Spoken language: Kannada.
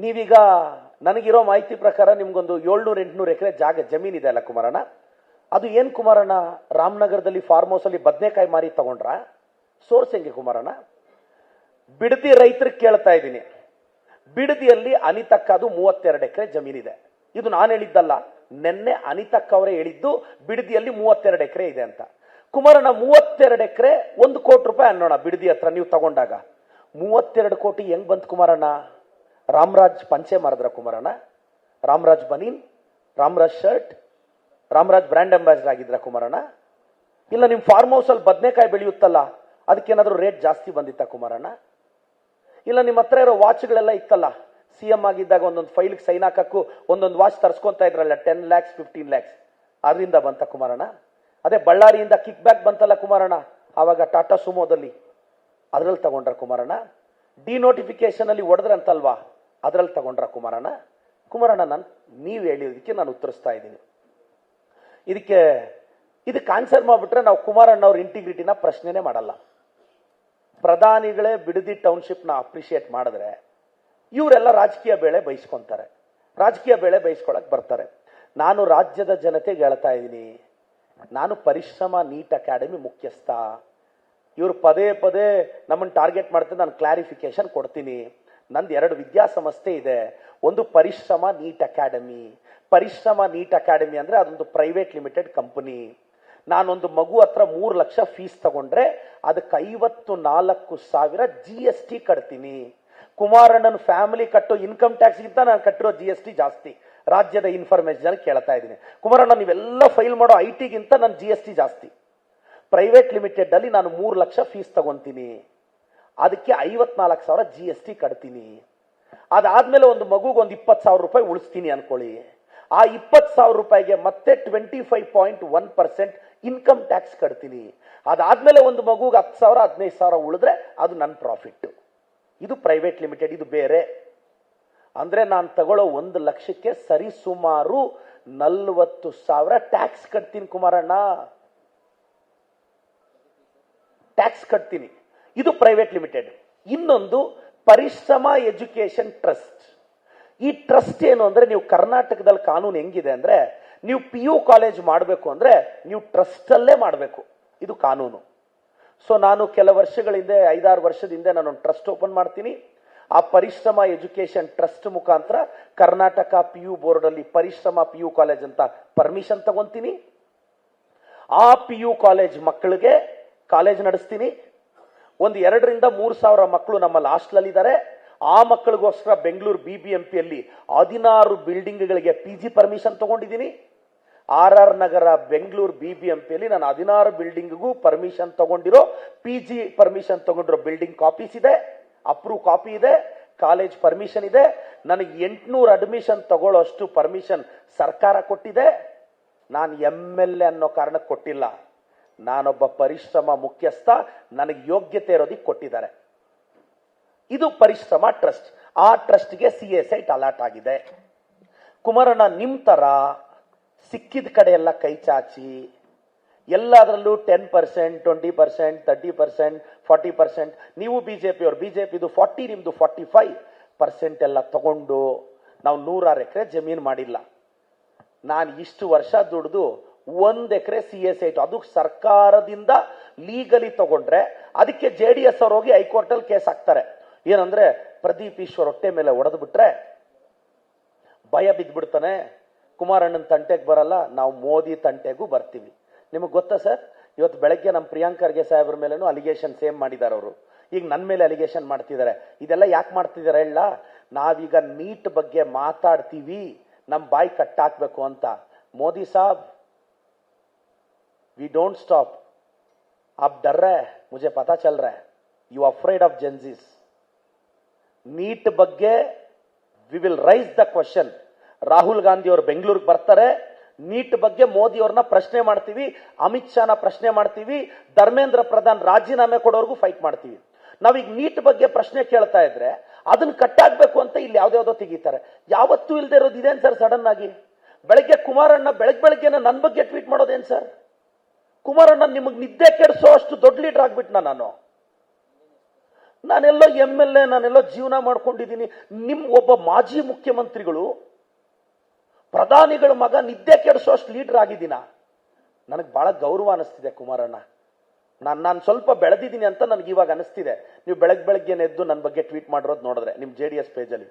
ನೀವೀಗ ನನಗಿರೋ ಮಾಹಿತಿ ಪ್ರಕಾರ ನಿಮ್ಗೊಂದು 700-800 ಎಕರೆ ಜಮೀನಿದೆ ಅಲ್ಲ ಕುಮಾರಣ್ಣ, ಅದು ಏನ್ ಕುಮಾರಣ್ಣ, ರಾಮನಗರದಲ್ಲಿ ಫಾರ್ಮ್ ಹೌಸ್ ಅಲ್ಲಿ ಬದನೆಕಾಯಿ ಮಾರಿ ತಗೊಂಡ್ರ? ಸೋರ್ಸ್ ಹೆಂಗೆ ಕುಮಾರಣ್ಣ? ಬಿಡದಿ ರೈತರಿಗೆ ಕೇಳ್ತಾ ಇದ್ದೀನಿ. ಬಿಡದಿಯಲ್ಲಿ ಅನಿತಕ್ಕ ಅದು 32 ಎಕರೆ ಜಮೀನಿದೆ. ಇದು ನಾನು ಹೇಳಿದ್ದಲ್ಲ, ನೆನ್ನೆ ಅನಿತಕ್ಕ ಅವರೇ ಹೇಳಿದ್ದು ಬಿಡದಿಯಲ್ಲಿ 32 ಎಕರೆ ಇದೆ ಅಂತ. ಕುಮಾರಣ್ಣ 32 ಎಕರೆ 1 ಕೋಟಿ ರೂಪಾಯಿ ಅನ್ನೋಣ ಬಿಡದಿ ಹತ್ರ ನೀವು ತಗೊಂಡಾಗ. 32 ಕೋಟಿ ಹೆಂಗ್ ಬಂತು ಕುಮಾರಣ್ಣ? ರಾಮರಾಜ್ ಪಂಚೆ ಮಾರಿದ್ರ ಕುಮಾರಣ್ಣ? ರಾಮರಾಜ್ ಬನೀನ್, Ramraj shirt, Ramraj brand ambassador ಆಗಿದ್ರ ಕುಮಾರಣ್ಣ? ಇಲ್ಲ ನಿಮ್ ಫಾರ್ಮ್ ಹೌಸ್ ಅಲ್ಲಿ ಬದನೆಕಾಯಿ ಬೆಳೆಯುತ್ತಲ್ಲ ಅದಕ್ಕೇನಾದ್ರೂ ರೇಟ್ ಜಾಸ್ತಿ ಬಂದಿತ್ತ ಕುಮಾರಣ್ಣ? ಇಲ್ಲ ನಿಮ್ಮ ಹತ್ರ ಇರೋ ವಾಚ್ಗಳೆಲ್ಲ ಇತ್ತಲ್ಲ, ಸಿಎಂ ಆಗಿದ್ದಾಗ ಒಂದೊಂದು ಫೈಲ್ಗೆ ಸೈನ್ ಹಾಕಕ್ಕೂ ಒಂದೊಂದು ವಾಚ್ ತರಿಸ್ಕೊಂತ ಇದ್ರಲ್ಲ 10 lakhs 15 lakhs, ಅದರಿಂದ ಬಂತ ಕುಮಾರಣ್ಣ? ಅದೇ ಬಳ್ಳಾರಿಯಿಂದ ಕಿಕ್ ಬ್ಯಾಕ್ ಬಂತಲ್ಲ ಕುಮಾರಣ್ಣ, ಆವಾಗ ಟಾಟಾ ಸುಮೋದಲ್ಲಿ, ಅದ್ರಲ್ಲಿ ತಗೊಂಡ್ರ ಕುಮಾರಣ್ಣ? ಡಿನೋಟಿಫಿಕೇಶನ್ ಅಲ್ಲಿ ಹೊಡೆದ್ರಂತಲ್ವಾ, ಅದ್ರಲ್ಲಿ ತಗೊಂಡ್ರ ಕುಮಾರಣ್ಣ? ಕುಮಾರಣ್ಣ ನೀವು ಹೇಳಿದಕ್ಕೆ ನಾನು ಉತ್ತರಿಸ್ತಾ ಇದ್ದೀನಿ. ಇದಕ್ಕೆ ಆನ್ಸರ್ ಮಾಡ್ಬಿಟ್ರೆ ನಾವು ಕುಮಾರಣ್ಣ ಅವ್ರ ಇಂಟಿಗ್ರಿಟಿನ ಪ್ರಶ್ನೆನೇ ಮಾಡಲ್ಲ. ಪ್ರಧಾನಿಗಳೇ ಬಿಡದಿ ಟೌನ್ಶಿಪ್ ನ ಅಪ್ರಿಶಿಯೇಟ್ ಮಾಡಿದ್ರೆ ಇವರೆಲ್ಲ ರಾಜಕೀಯ ಬೇಳೆ ಬಯಸ್ಕೊಂತಾರೆ, ರಾಜಕೀಯ ಬೇಳೆ ಬಯಸ್ಕೊಳಕ್ ಬರ್ತಾರೆ. ನಾನು ರಾಜ್ಯದ ಜನತೆಗೆ ಹೇಳ್ತಾ ಇದ್ದೀನಿ, ನಾನು ಪರಿಶ್ರಮ ನೀಟ್ ಅಕಾಡೆಮಿ ಮುಖ್ಯಸ್ಥ. ಇವರು ಪದೇ ಪದೇ ನಮ್ಮನ್ನು ಟಾರ್ಗೆಟ್ ಮಾಡ್ತಾರೆ, ನಾನು ಕ್ಲಾರಿಫಿಕೇಶನ್ ಕೊಡ್ತೀನಿ. ನಂದು 2 ವಿದ್ಯಾಸಂಸ್ಥೆ ಇದೆ, ಒಂದು ಪರಿಶ್ರಮ ನೀಟ್ ಅಕಾಡೆಮಿ. ಪರಿಶ್ರಮ ನೀಟ್ ಅಕಾಡೆಮಿ ಅಂದ್ರೆ ಅದೊಂದು ಪ್ರೈವೇಟ್ ಲಿಮಿಟೆಡ್ ಕಂಪನಿ. ನಾನೊಂದು ಮಗು ಹತ್ರ 3 ಲಕ್ಷ ಫೀಸ್ ತಗೊಂಡ್ರೆ ಅದಕ್ಕೆ 54,000 GST ಕಟ್ತೀನಿ. ಕುಮಾರಣ್ಣನ ಫ್ಯಾಮಿಲಿ ಕಟ್ಟೋ ಇನ್ಕಮ್ ಟ್ಯಾಕ್ಸ್ ಗಿಂತ ನಾನು ಕಟ್ಟಿರೋ GST ಜಾಸ್ತಿ. ರಾಜ್ಯದ ಇನ್ಫಾರ್ಮೇಶನ್ ಕೇಳ್ತಾ ಇದ್ದೀನಿ. ಕುಮಾರಣ್ಣ ನೀವೆಲ್ಲ ಫೈಲ್ ಮಾಡೋ IT-ಗಿಂತ ನನ್ನ GST ಜಾಸ್ತಿ. ಪ್ರೈವೇಟ್ ಲಿಮಿಟೆಡ್ ಅಲ್ಲಿ ನಾನು 3 ಲಕ್ಷ ಫೀಸ್ ತಗೊಂತೀನಿ, ಅದಕ್ಕೆ 54,000 GST ಕಟ್ತೀನಿ. ಅದಾದ್ಮೇಲೆ ಒಂದು ಮಗುಗೆ ಒಂದು 20,000 ರೂಪಾಯಿ ಉಳಿಸ್ತೀನಿ ಅನ್ಕೊಳ್ಳಿ. ಆ 20,000 ರೂಪಾಯಿಗೆ ಮತ್ತೆ 25.1% ಇನ್ಕಮ್ ಟ್ಯಾಕ್ಸ್ ಕಟ್ತೀನಿ. ಅದಾದ್ಮೇಲೆ ಒಂದು ಮಗುಗೆ 10,000 15,000 ಉಳಿದ್ರೆ ಅದು ನನ್ನ ಪ್ರಾಫಿಟ್. ಇದು ಪ್ರೈವೇಟ್ ಲಿಮಿಟೆಡ್, ಇದು ಬೇರೆ. ಅಂದ್ರೆ ನಾನು ತಗೊಳ್ಳೋ 1 ಲಕ್ಷಕ್ಕೆ ಸರಿ ಸುಮಾರು 40,000 ಟ್ಯಾಕ್ಸ್ ಕಟ್ತೀನಿ ಕುಮಾರಣ್ಣ, ಟ್ಯಾಕ್ಸ್ ಕಟ್ತೀನಿ. ಇದು ಪ್ರೈವೇಟ್ ಲಿಮಿಟೆಡ್. ಇನ್ನೊಂದು ಪರಿಶ್ರಮ ಎಜುಕೇಶನ್ ಟ್ರಸ್ಟ್. ಈ ಟ್ರಸ್ಟ್ ಏನು ಅಂದ್ರೆ, ನೀವು ಕರ್ನಾಟಕದಲ್ಲಿ ಕಾನೂನು ಹೆಂಗಿದೆ ಅಂದ್ರೆ, ನೀವು PU ಕಾಲೇಜ್ ಮಾಡಬೇಕು ಅಂದ್ರೆ ನೀವು ಟ್ರಸ್ಟ್ ಅಲ್ಲೇ ಮಾಡಬೇಕು, ಇದು ಕಾನೂನು. ಸೊ ನಾನು ಕೆಲ ವರ್ಷಗಳಿಂದ 5-6 ವರ್ಷದಿಂದ ನಾನೊಂದು ಟ್ರಸ್ಟ್ ಓಪನ್ ಮಾಡ್ತೀನಿ. ಆ ಪರಿಶ್ರಮ ಎಜುಕೇಶನ್ ಟ್ರಸ್ಟ್ ಮುಖಾಂತರ ಕರ್ನಾಟಕ PU ಬೋರ್ಡ್ ಅಲ್ಲಿ ಪರಿಶ್ರಮ PU ಕಾಲೇಜ್ ಅಂತ ಪರ್ಮಿಷನ್ ತಗೊಂತೀನಿ. ಆ PU ಕಾಲೇಜ್ ಮಕ್ಕಳಿಗೆ ಕಾಲೇಜ್ ನಡೆಸ್ತೀನಿ. ಒಂದು 2,000-3,000 ಮಕ್ಕಳು ನಮ್ಮಲ್ಲಿ ಹಾಸ್ಟೆಲ್ ಇದ್ದಾರೆ. ಆ ಮಕ್ಕಳಿಗೋಸ್ಕರ ಬೆಂಗಳೂರು BBMP ಅಲ್ಲಿ 16 ಬಿಲ್ಡಿಂಗ್ಗಳಿಗೆ PG ಪರ್ಮಿಷನ್ ತಗೊಂಡಿದ್ದೀನಿ. RR ನಗರ ಬೆಂಗಳೂರು BBMP ಅಲ್ಲಿ ನಾನು 16 ಬಿಲ್ಡಿಂಗ್ಗೂ ಪರ್ಮಿಷನ್ ತಗೊಂಡಿರೋ, PG ಪರ್ಮಿಷನ್ ತಗೊಂಡಿರೋ ಬಿಲ್ಡಿಂಗ್ ಕಾಪೀಸ್ ಇದೆ, ಅಪ್ರೂವ್ ಕಾಪಿ ಇದೆ, ಕಾಲೇಜ್ ಪರ್ಮಿಷನ್ ಇದೆ. ನನಗೆ 800 ಅಡ್ಮಿಷನ್ ತಗೊಳ್ಳೋಷ್ಟು ಪರ್ಮಿಷನ್ ಸರ್ಕಾರ ಕೊಟ್ಟಿದೆ. ನಾನು MLA ಅನ್ನೋ ಕಾರಣಕ್ಕೆ ಕೊಟ್ಟಿಲ್ಲ, ನಾನೊಬ್ಬ ಪರಿಶ್ರಮ ಮುಖ್ಯಸ್ಥ, ನನಗೆ ಯೋಗ್ಯತೆ ಇರೋದಕ್ಕೆ ಕೊಟ್ಟಿದ್ದಾರೆ. ಇದು ಪರಿಶ್ರಮ ಟ್ರಸ್ಟ್. ಆ ಟ್ರಸ್ಟ್ಗೆ CA ಸೈಟ್ ಅಲಾಟ್ ಆಗಿದೆ. ಕುಮಾರಣ್ಣ ನಿಮ್ ತರ ಸಿಕ್ಕಿದ ಕಡೆ ಎಲ್ಲ ಕೈ ಚಾಚಿ ಎಲ್ಲದರಲ್ಲೂ 10%, 20%, 30%, 40%, ನೀವು BJP ಅವರು, BJPದು 40, ನಿಮ್ದು 45% ಎಲ್ಲ ತಗೊಂಡು ನಾವು 106 ಎಕರೆ ಜಮೀನು ಮಾಡಿಲ್ಲ. ನಾನು ಇಷ್ಟು ವರ್ಷ ದುಡ್ದು 1 ಎಕರೆ CA ಸೈಟ್, ಅದು ಸರ್ಕಾರದಿಂದ ಲೀಗಲಿ ತಗೊಂಡ್ರೆ ಅದಕ್ಕೆ JDS ಅವ್ರು ಹೋಗಿ ಹೈಕೋರ್ಟ್ ಅಲ್ಲಿ ಕೇಸ್ ಹಾಕ್ತಾರೆ. ಏನಂದ್ರೆ ಪ್ರದೀಪ್ ಈಶ್ವರ್ ಹೊಟ್ಟೆ ಮೇಲೆ ಹೊಡೆದು ಬಿಟ್ರೆ ಭಯ ಬಿದ್ದ್ಬಿಡ್ತಾನೆ, ಕುಮಾರಣ್ಣನ ತಂಟೆಗೆ ಬರಲ್ಲ, ನಾವು ಮೋದಿ ತಂಟೆಗೂ ಬರ್ತೀವಿ. ನಿಮಗೆ ಗೊತ್ತಾ ಸರ್, ಇವತ್ತು ಬೆಳಗ್ಗೆ ನಮ್ಮ ಪ್ರಿಯಾಂಕ್ ಖರ್ಗೆ ಸಾಹೇಬ್ರ ಮೇಲೇನು ಅಲಿಗೇಷನ್ ಸೇಮ್ ಮಾಡಿದ್ದಾರೆ ಅವರು. ಈಗ ನನ್ನ ಮೇಲೆ ಅಲಿಗೇಷನ್ ಮಾಡ್ತಿದ್ದಾರೆ. ಇದೆಲ್ಲ ಯಾಕೆ ಮಾಡ್ತಿದ್ದಾರೆ ಹೇಳ? ನಾವೀಗ ನೀಟ್ ಬಗ್ಗೆ ಮಾತಾಡ್ತೀವಿ, ನಮ್ಮ ಬಾಯಿ ಕಟ್ಟಾಕ್ಬೇಕು ಅಂತ. Modi Sahab, we don't stop, आप डर रहे हैं, मुझे पता चल रहा है, you afraid of Gen Z's. NEET ಬಗ್ಗೆ we will raise the question. Rahul Gandhi ಅವರು ಬೆಂಗಳೂರಿಗೆ ಬರ್ತಾರೆ, ನೀಟ್ ಬಗ್ಗೆ ಮೋದಿ ಅವ್ರನ್ನ ಪ್ರಶ್ನೆ ಮಾಡ್ತೀವಿ, ಅಮಿತ್ ಶಾನ ಪ್ರಶ್ನೆ ಮಾಡ್ತೀವಿ, ಧರ್ಮೇಂದ್ರ ಪ್ರಧಾನ್ ರಾಜೀನಾಮೆ ಕೊಡೋರ್ಗೂ ಫೈಟ್ ಮಾಡ್ತೀವಿ. ನಾವೀಗ ನೀಟ್ ಬಗ್ಗೆ ಪ್ರಶ್ನೆ ಕೇಳ್ತಾ ಇದ್ರೆ ಅದನ್ನ ಕಟ್ಟಾಕ್ಬೇಕು ಅಂತ ಇಲ್ಲಿ ಯಾವ್ದಾವ್ದೋ ತೆಗಿತಾರೆ. ಯಾವತ್ತೂ ಇಲ್ಲದೆ ಇರೋದು ಇದೇನ್ ಸರ್ ಸಡನ್ ಆಗಿ? ಬೆಳಗ್ಗೆ ಕುಮಾರಣ್ಣ ಬೆಳಗ್ಗೆನೆ ನನ್ನ ಬಗ್ಗೆ ಟ್ವೀಟ್ ಮಾಡೋದೇನ್ ಸರ್? ಕುಮಾರಣ್ಣ ನಿಮಗೆ ನಿದ್ದೆ ಕೆಡಿಸೋ ಅಷ್ಟು ದೊಡ್ಡ ಲೀಡರ್ ಆಗ್ಬಿಟ್ನಾ ನಾನು? ನಾನೆಲ್ಲೋ MLA, ನಾನೆಲ್ಲೋ ಜೀವನ ಮಾಡ್ಕೊಂಡಿದ್ದೀನಿ. ಒಬ್ಬ ಮಾಜಿ ಮುಖ್ಯಮಂತ್ರಿಗಳು ಪ್ರಧಾನಿಗಳ ಮಗ ನಿದ್ದೆ ಕೆಡಿಸೋಷ್ಟು ಲೀಡರ್ ಆಗಿದ್ದೀನ. ನನಗೆ ಬಹಳ ಗೌರವ ಅನಿಸ್ತಿದೆ ಕುಮಾರಣ್ಣ. ನಾನು ಸ್ವಲ್ಪ ಬೆಳೆದಿದ್ದೀನಿ ಅಂತ ನನಗೆ ಇವಾಗ ಅನಿಸ್ತಿದೆ. ನೀವು ಬೆಳಗ್ಗೆ ಎದ್ದು ನನ್ನ ಬಗ್ಗೆ ಟ್ವೀಟ್ ಮಾಡಿರೋದು ನೋಡಿದ್ರೆ ನಿಮ್ಮ JDS ಪೇಜಲ್ಲಿ.